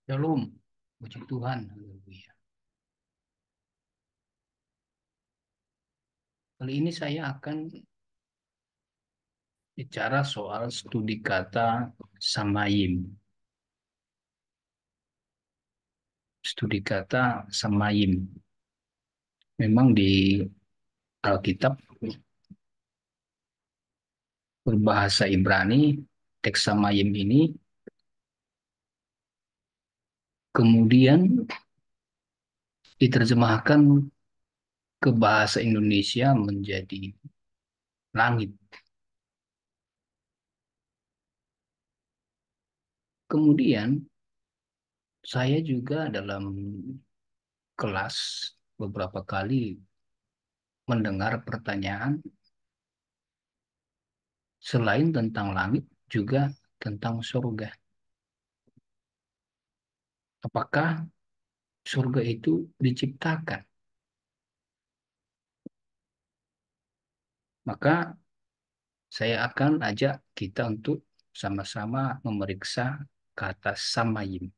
Shalom, puji Tuhan. Haleluya. Kali ini saya akan bicara soal studi kata samayim. Studi kata samayim. Memang di Alkitab berbahasa Ibrani, teks samayim ini kemudian diterjemahkan ke bahasa Indonesia menjadi langit. Kemudian saya juga dalam kelas beberapa kali mendengar pertanyaan selain tentang langit juga tentang surga. Apakah surga itu diciptakan? Maka saya akan ajak kita untuk sama-sama memeriksa kata samayim.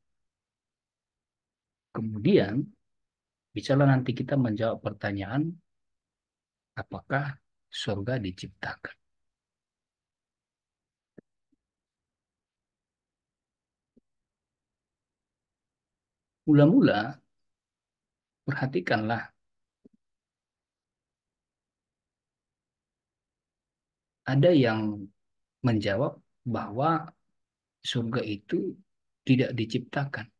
Kemudian, bisalah nanti kita menjawab pertanyaan, apakah surga diciptakan? Mula-mula, perhatikanlah, ada yang menjawab bahwa surga itu tidak diciptakan.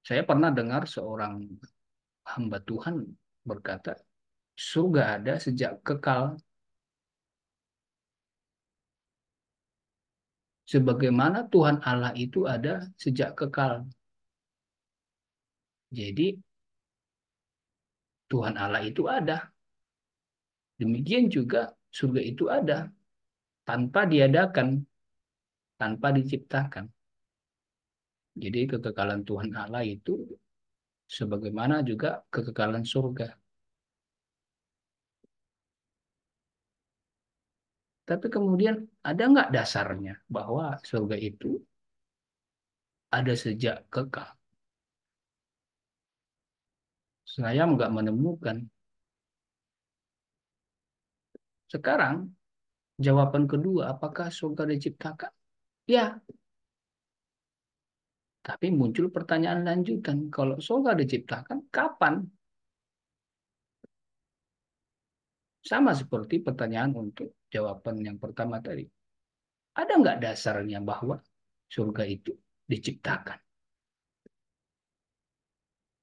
Saya pernah dengar seorang hamba Tuhan berkata, surga ada sejak kekal, sebagaimana Tuhan Allah itu ada sejak kekal. Jadi Tuhan Allah itu ada. Demikian juga surga itu ada tanpa diadakan, tanpa diciptakan. Jadi kekekalan Tuhan Allah itu sebagaimana juga kekekalan surga. Tapi kemudian ada nggak dasarnya bahwa surga itu ada sejak kekal? Saya nggak menemukan. Sekarang jawaban kedua, apakah surga diciptakan? Ya, tapi muncul pertanyaan lanjutan. Kalau surga diciptakan, kapan? Sama seperti pertanyaan untuk jawaban yang pertama tadi. Ada nggak dasarnya bahwa surga itu diciptakan?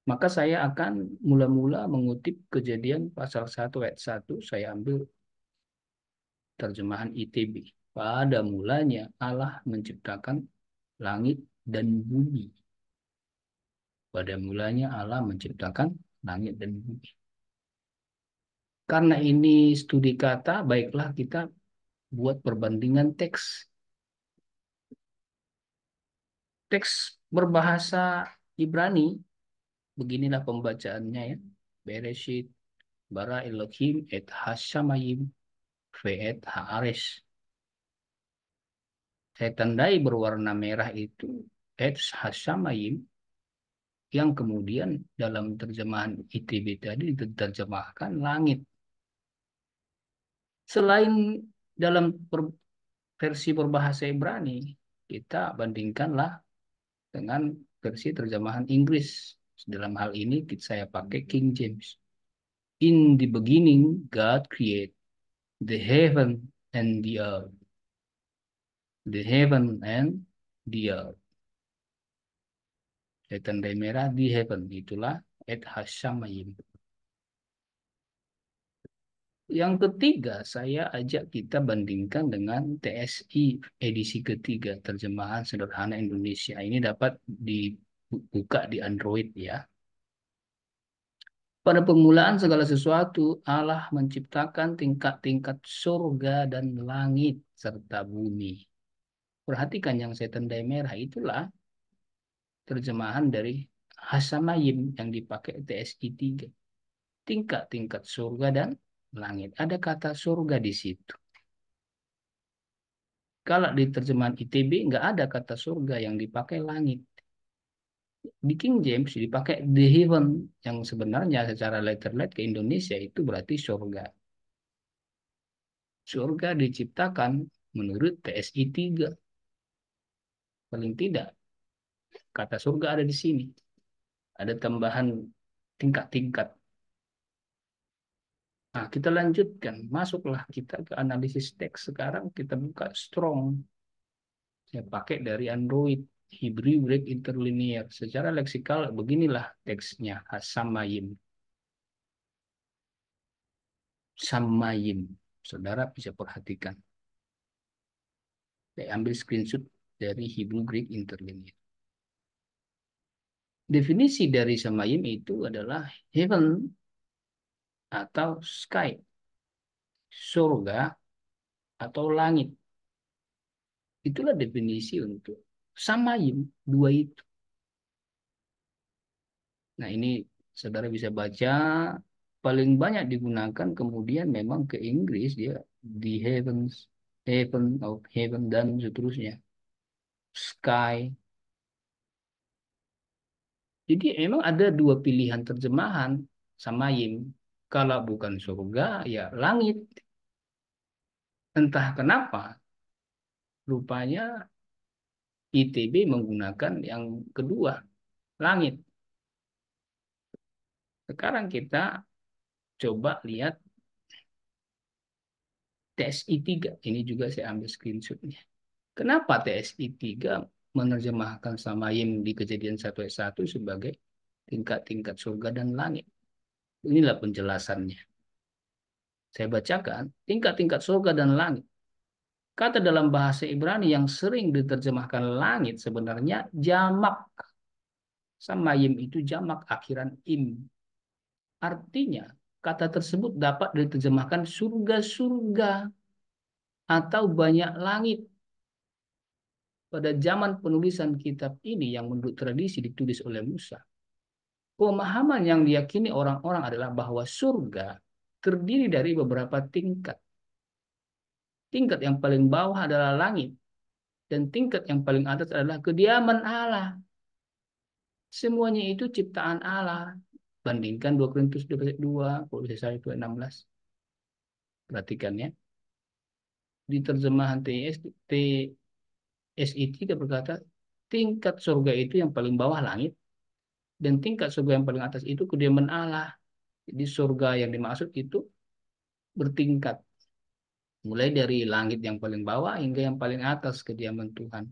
Maka saya akan mula-mula mengutip Kejadian pasal 1 ayat 1. Saya ambil terjemahan ITB. Pada mulanya Allah menciptakan langit dan bumi. Pada mulanya Allah menciptakan langit dan bumi. Karena ini studi kata, baiklah kita buat perbandingan teks. Teks berbahasa Ibrani, beginilah pembacaannya ya. Bereshit, bara Elohim et hashamayim ve'et haares. Saya tandai berwarna merah itu et hashamayim, yang kemudian dalam terjemahan ITB tadi diterjemahkan langit. Selain dalam versi berbahasa Ibrani, kita bandingkanlah dengan versi terjemahan Inggris. Dalam hal ini saya pakai King James. In the beginning, God created the heaven and the earth. The heaven and the earth. Tandai merah di heaven. Itulah et hasyamayim. Yang ketiga, saya ajak kita bandingkan dengan TSI edisi ketiga, terjemahan sederhana Indonesia. Ini dapat dibuka di Android ya. Pada permulaan segala sesuatu, Allah menciptakan tingkat-tingkat surga dan langit serta bumi. Perhatikan yang saya tandai merah itulah terjemahan dari Hasamayim yang dipakai TSI 3. Tingkat-tingkat surga dan langit. Ada kata surga di situ. Kalau di terjemahan ITB nggak ada kata surga, yang dipakai langit. Di King James dipakai the heaven, yang sebenarnya secara letter-let ke Indonesia itu berarti surga. Surga diciptakan menurut TSI 3. Paling tidak, kata surga ada di sini. Ada tambahan tingkat-tingkat. Nah, kita lanjutkan. Masuklah kita ke analisis teks. Sekarang kita buka Strong. Saya pakai dari Android. Hebrew Greek Interlinear. Secara leksikal, beginilah teksnya. Hasamayim. Samayim. Saudara bisa perhatikan. Saya ambil screenshot dari Hebrew Greek Interlinear. Definisi dari Samayim itu adalah heaven atau sky. Surga atau langit. Itulah definisi untuk Samayim. Dua itu. Nah, ini saudara bisa baca, paling banyak digunakan kemudian memang ke Inggris dia di heavens, heaven of heaven dan seterusnya. Sky. Jadi memang ada dua pilihan terjemahan Samayim. Kalau bukan surga, ya langit. Entah kenapa, rupanya ITB menggunakan yang kedua, langit. Sekarang kita coba lihat TSI 3. Ini juga saya ambil screenshotnya. Kenapa TSI 3 menerjemahkan Samayim di Kejadian 1 ayat 1 sebagai tingkat-tingkat surga dan langit? Inilah penjelasannya. Saya bacakan, tingkat-tingkat surga dan langit. Kata dalam bahasa Ibrani yang sering diterjemahkan langit sebenarnya jamak. Samayim itu jamak akhiran im. Artinya, kata tersebut dapat diterjemahkan surga-surga atau banyak langit. Pada zaman penulisan kitab ini yang menurut tradisi ditulis oleh Musa, pemahaman yang diyakini orang-orang adalah bahwa surga terdiri dari beberapa tingkat. Tingkat yang paling bawah adalah langit, dan tingkat yang paling atas adalah kediaman Allah. Semuanya itu ciptaan Allah. Bandingkan 2 Korintus 2, Kolose 1 ayat 16. Perhatikan ya. Di terjemahan TSI 3 berkata, tingkat surga itu yang paling bawah langit, dan tingkat surga yang paling atas itu kediaman Allah. Jadi surga yang dimaksud itu bertingkat. Mulai dari langit yang paling bawah hingga yang paling atas kediaman Tuhan.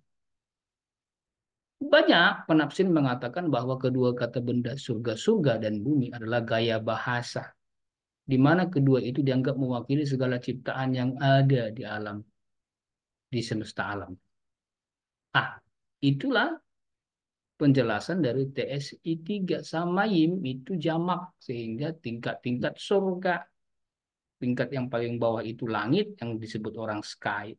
Banyak penafsir mengatakan bahwa kedua kata benda surga-surga dan bumi adalah gaya bahasa, di mana kedua itu dianggap mewakili segala ciptaan yang ada di alam, di semesta alam. Ah, itulah penjelasan dari TSI 3. Samayim itu jamak, sehingga tingkat-tingkat surga. Tingkat yang paling bawah itu langit, yang disebut orang sky.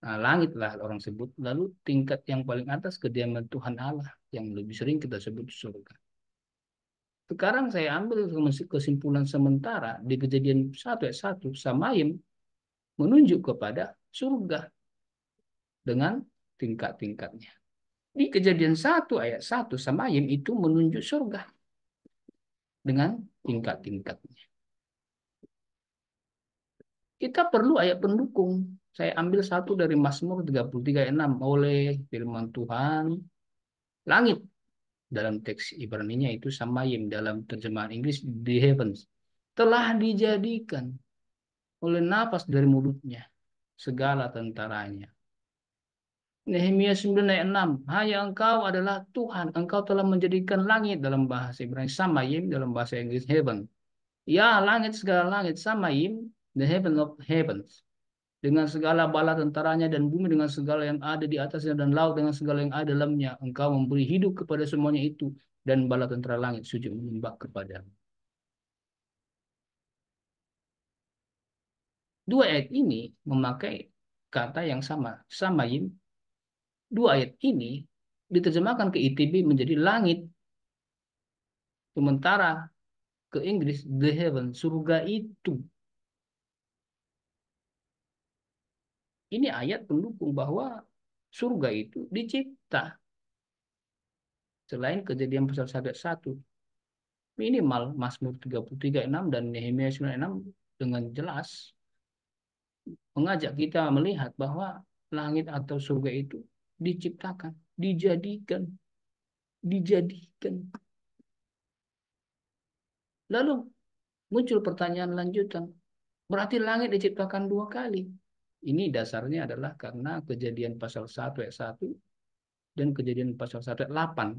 Nah, langit lah orang sebut. Lalu tingkat yang paling atas kediaman Tuhan Allah, yang lebih sering kita sebut surga. Sekarang saya ambil kesimpulan sementara di Kejadian 1 ayat 1, Samayim menunjuk kepada surga dengan tingkat-tingkatnya. Di Kejadian 1 ayat 1, Samayim itu menunjuk surga dengan tingkat-tingkatnya. Kita perlu ayat pendukung. Saya ambil satu dari Mazmur 33 ayat 6. Oleh firman Tuhan, langit dalam teks Ibrani-nya itu Samayim, dalam terjemahan Inggris the heavens, telah dijadikan oleh napas dari mulutnya segala tentaranya. Nehemia 9 ayat 6. Hanya engkau adalah Tuhan, engkau telah menjadikan langit dalam bahasa Ibrani, Samayim dalam bahasa Inggris heaven. Ya, langit segala langit, Samayim, the heaven of heavens, dengan segala bala tentaranya, dan bumi dengan segala yang ada di atasnya, dan laut dengan segala yang ada dalamnya. Engkau memberi hidup kepada semuanya itu, dan bala tentara langit sujud menyembah kepadamu. Dua ayat ini memakai kata yang sama, samayim. Dua ayat ini diterjemahkan ke ITB menjadi langit, sementara ke Inggris the heaven, surga itu. Ini ayat pendukung bahwa surga itu dicipta selain Kejadian pasal 1 minimal Mazmur 33:6 dan Nehemia 9:6 dengan jelas mengajak kita melihat bahwa langit atau surga itu diciptakan, dijadikan, dijadikan. Lalu muncul pertanyaan lanjutan, berarti langit diciptakan dua kali. Ini dasarnya adalah karena Kejadian pasal 1 ayat 1 dan Kejadian pasal 1 ayat 8.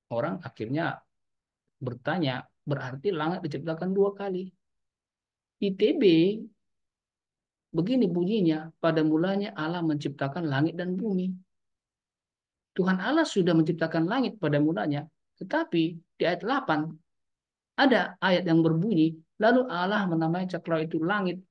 Orang akhirnya bertanya, berarti langit diciptakan dua kali. ITB begini bunyinya, pada mulanya Allah menciptakan langit dan bumi. Tuhan Allah sudah menciptakan langit pada mulanya, tetapi di ayat 8 ada ayat yang berbunyi, lalu Allah menamai cakra itu langit,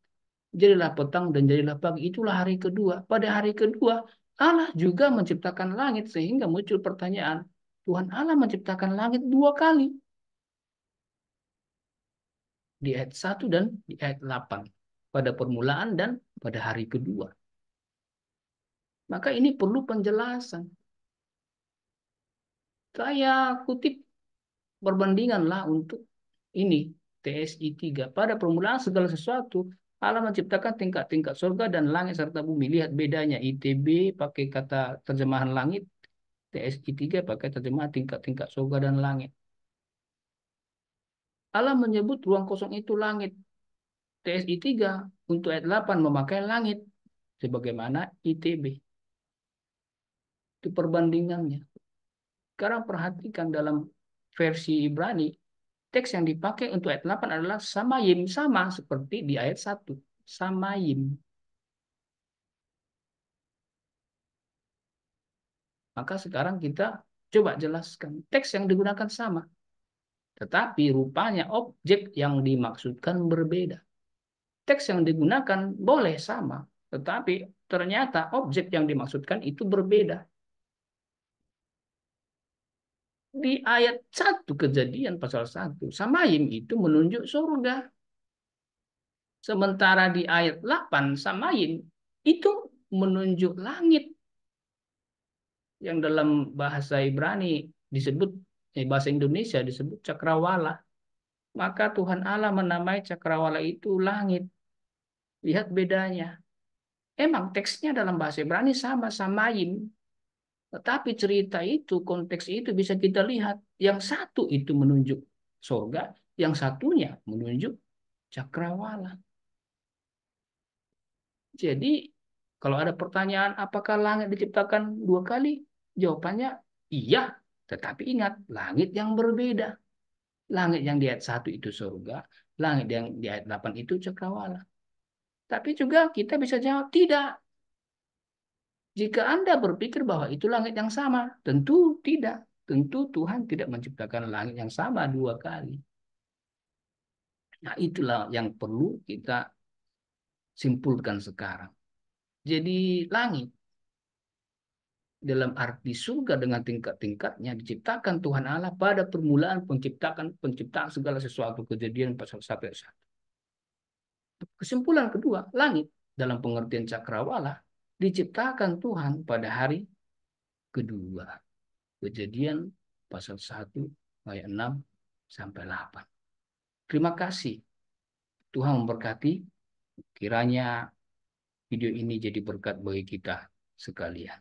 jadilah petang dan jadilah pagi, itulah hari kedua. Pada hari kedua, Allah juga menciptakan langit, sehingga muncul pertanyaan, Tuhan Allah menciptakan langit dua kali, di ayat 1 dan di ayat 8, pada permulaan dan pada hari kedua. Maka ini perlu penjelasan. Saya kutip perbandinganlah untuk ini, TSI 3. Pada permulaan segala sesuatu, Allah menciptakan tingkat-tingkat surga dan langit serta bumi. Lihat bedanya, ITB pakai kata terjemahan langit, TSI 3 pakai terjemahan tingkat-tingkat surga dan langit. Allah menyebut ruang kosong itu langit. TSI 3 untuk ayat 8 memakai langit, sebagaimana ITB. Itu perbandingannya. Sekarang perhatikan dalam versi Ibrani, teks yang dipakai untuk ayat 8 adalah samayim, sama seperti di ayat 1. Samayim. Maka sekarang kita coba jelaskan. Teks yang digunakan sama. Tetapi rupanya objek yang dimaksudkan berbeda. Teks yang digunakan boleh sama. Tetapi ternyata objek yang dimaksudkan itu berbeda. Di ayat 1 Kejadian pasal 1, samayim itu menunjuk surga. Sementara di ayat 8 samayim itu menunjuk langit. Yang dalam bahasa Ibrani disebut, bahasa Indonesia disebut cakrawala. Maka Tuhan Allah menamai cakrawala itu langit. Lihat bedanya. Emang teksnya dalam bahasa Ibrani sama, samayim. Tetapi cerita itu, konteks itu bisa kita lihat. Yang satu itu menunjuk surga, yang satunya menunjuk cakrawala. Jadi, kalau ada pertanyaan apakah langit diciptakan dua kali? Jawabannya iya, tetapi ingat, langit yang berbeda. Langit yang di ayat 1 itu surga, langit yang di ayat 8 itu cakrawala. Tapi juga kita bisa jawab tidak. Jika Anda berpikir bahwa itu langit yang sama, tentu tidak. Tentu Tuhan tidak menciptakan langit yang sama dua kali. Nah, itulah yang perlu kita simpulkan sekarang. Jadi langit dalam arti surga dengan tingkat-tingkatnya diciptakan Tuhan Allah pada permulaan penciptaan segala sesuatu, Kejadian pasal 1 ayat 1. Kesimpulan kedua, langit dalam pengertian cakrawala diciptakan Tuhan pada hari kedua. Kejadian pasal 1 ayat 6 sampai 8. Terima kasih. Tuhan memberkati. Kiranya video ini jadi berkat bagi kita sekalian.